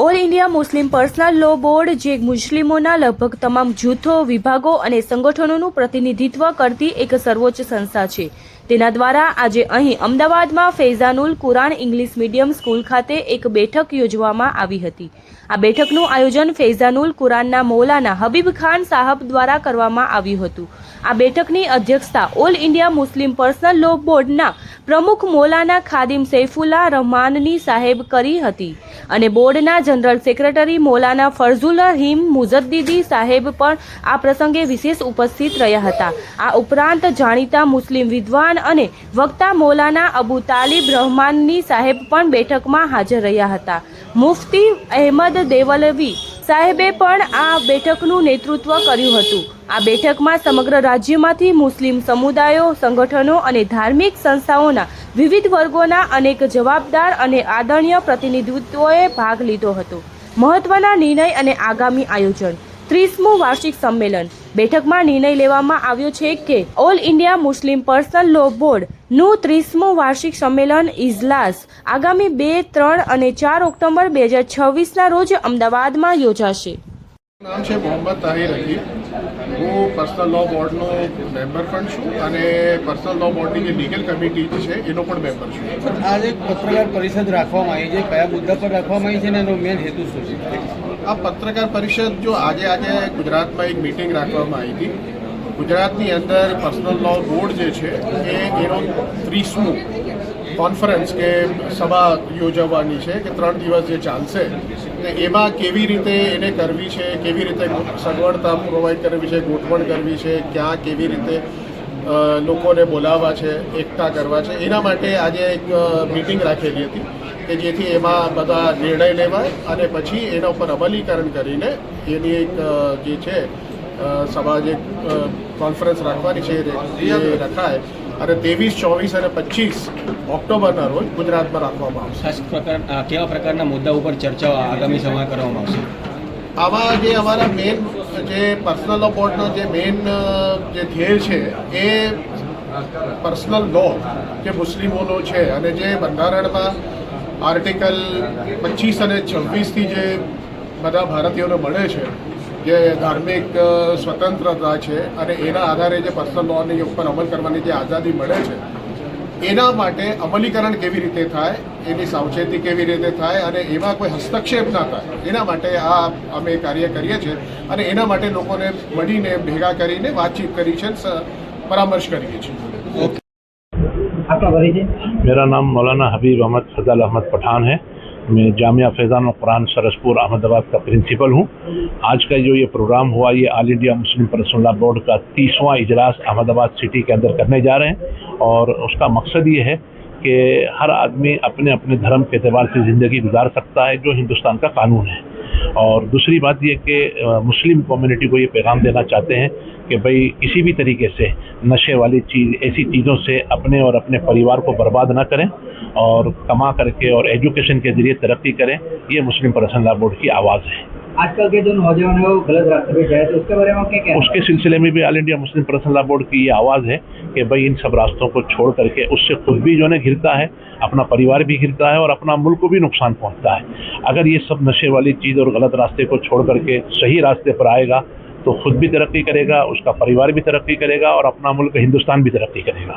All India Muslim Personal Law Board જે મુસ્લિમોના લગભગ તમામ જૂથો, વિભાગો અને સંગઠનોનું પ્રતિનિધિત્વ કરતી એક સર્વોચ્ચ સંસ્થા છે. તેના દ્વારા આજે અહીં અમદાવાદમાં ફૈઝાનુલ કુરાન ઇંગ્લિશ મીડિયમ સ્કૂલ ખાતે એક બેઠક યોજવામાં આવી હતી. આ બેઠકનું આયોજન ફૈઝાનુલ કુરાનના મૌલાના હબીબ ખાન સાહબ દ્વારા કરવામાં આવ્યું હતું. આ બેઠકની અધ્યક્ષતા All India Muslim Personal Law બોર્ડના પ્રમુખ મૌલાના ખાદિમ સૈફુલ્લાહ રહમાની સાહેબ કરી હતી અને બોર્ડના જનરલ સેક્રેટરી મૌલાના ફરઝુલ રહીમ મુજદ્દિદી સાહેબ પણ આ પ્રસંગે વિશેષ ઉપસ્થિત રહ્યા હતા. આ ઉપરાંત જાણીતા મુસ્લિમ વિદ્વાન અને વક્તા મૌલાના અબુ તાલિબ રહમાની સાહેબ પણ બેઠકમાં હાજર રહ્યા હતા. મુફ્તી અહેમદ દેવલવી સાહેબે પણ આ બેઠકનું નેતૃત્વ કર્યું હતું. આ બેઠકમાં સમગ્ર રાજ્યમાંથી મુસ્લિમ સમુદાયો, સંગઠનો અને ધાર્મિક સંસ્થાઓના વિવિધ વર્ગોના અનેક જવાબદાર અને આદરણીય પ્રતિનિધિત્વોએ ભાગ લીધો હતો. મહત્વના નિર્ણય અને આગામી આયોજન 30મું વાર્ષિક સંમેલન. બેઠકમાં નિર્ણય લેવામાં આવ્યો છે કે All India Muslim Personal Law બોર્ડનું 30મું વાર્ષિક સંમેલન ઇજલાસ આગામી 2, 3 અને 4 ઓક્ટોબર 2026ના રોજ અમદાવાદમાં યોજાશે. નામ છે મોહમ્મદ તાહિર હકીમ. હું પર્સનલ લો બોર્ડનો મેમ્બર પણ છું અને પર્સનલ લો બોર્ડની જે લીગલ કમિટી છે એનો પણ મેમ્બર છું. આજે પત્રકાર પરિષદ રાખવામાં આવી છે, કયા મુદ્દા પર રાખવામાં આવી છે અને એનો મેન હેતુ શું છે? આ પત્રકાર પરિષદ જો આજે ગુજરાતમાં એક મિટિંગ રાખવામાં આવી હતી. ગુજરાતની અંદર પર્સનલ લો બોર્ડ જે છે એનો 30મું કોન્ફરન્સ કે સભા યોજવાની છે કે 3 દિવસ જે ચાલશે એમાં કેવી રીતે એને કરવી છે, કેવી રીતે સગવડતા પ્રોવાઈડ કરવી છે, ગોઠવણ કરવી છે, ક્યાં કેવી રીતે લોકોને બોલાવવા છે, એકઠા કરવા છે, એના માટે આજે એક મિટિંગ રાખેલી હતી કે જેથી એમાં બધા નિર્ણય લેવાય અને પછી એના ઉપર અમલીકરણ કરીને એની એક જે છે સભા જે કોન્ફરન્સ રાખવાની છે એ રખાય અને 23, 24 અને 25 ઓક્ટોબરના રોજ ગુજરાતમાં રાખવામાં આવશે. કેવા પ્રકારના મુદ્દા ઉપર ચર્ચાઓ આગામી સમયમાં કરવામાં આવશે? આવા જે અમારા મેઇન જે પર્સનલ લો બોર્ડનો જે મેઇન જે ધ્યેય છે એ પર્સનલ લો જે મુસ્લિમોનો છે અને જે બંધારણમાં આર્ટિકલ 25 અને 26થી જે બધા ભારતીયોને મળે છે, જે ધાર્મિક સ્વતંત્રતા છે અને એના આધારે જે પર્સનલ લોની ઉપર અમલ કરવાની જે આઝાદી મળે છે એના માટે અમલીકરણ કેવી રીતે થાય, એની સાવચેતી કેવી રીતે થાય અને એમાં કોઈ હસ્તક્ષેપ ના થાય એના માટે આ અમે કાર્ય કરીએ છીએ અને એના માટે લોકોને મળીને ભેગા કરીને વાતચીત કરી છે, પરામર્શ કરીએ છીએ. मेरा नाम मौलाना हबीब अहमद फजल अहमद पठान है. मैं जामिया फैज़ानुल कुरान सरसपुर अहमदाबाद का प्रिंसिपल हूँ. आज का जो ये प्रोग्राम हुआ ये all India Muslim personal law board का 30वां इजलास अहमदाबाद सिटी के अंदर करने जा रहे हैं और उसका मकसद ये है कि हर आदमी अपने अपने धर्म के एतबार से ज़िंदगी गुजार सकता है जो हिंदुस्तान का कानून है. और दूसरी बात ये कि मुस्लिम कम्युनिटी को ये पैगाम देना चाहते हैं कि भाई किसी भी तरीके से नशे वाली चीज़, ऐसी चीज़ों से अपने और अपने परिवार को बर्बाद ना करें और कमा करके और एजुकेशन के ज़रिए तरक्की करें. ये मुस्लिम पर्सनल लॉ बोर्ड की आवाज़ है. आजकल के जो नौजवान है वो गलत रास्ते पे जाए तो उसके बारे में क्या कहना है? उसके सिलसिले में भी all India Muslim personal law board की ये आवाज़ है कि भाई इन सब रास्तों को छोड़ करके उससे खुद भी जो है गिरता है, अपना परिवार भी गिरता है और अपना मुल्क को भी नुकसान पहुंचता है. अगर ये सब नशे वाली चीज़ और गलत रास्ते को छोड़ करके सही रास्ते पर आएगा तो खुद भी तरक्की करेगा, उसका परिवार भी तरक्की करेगा और अपना मुल्क हिंदुस्तान भी तरक्की करेगा.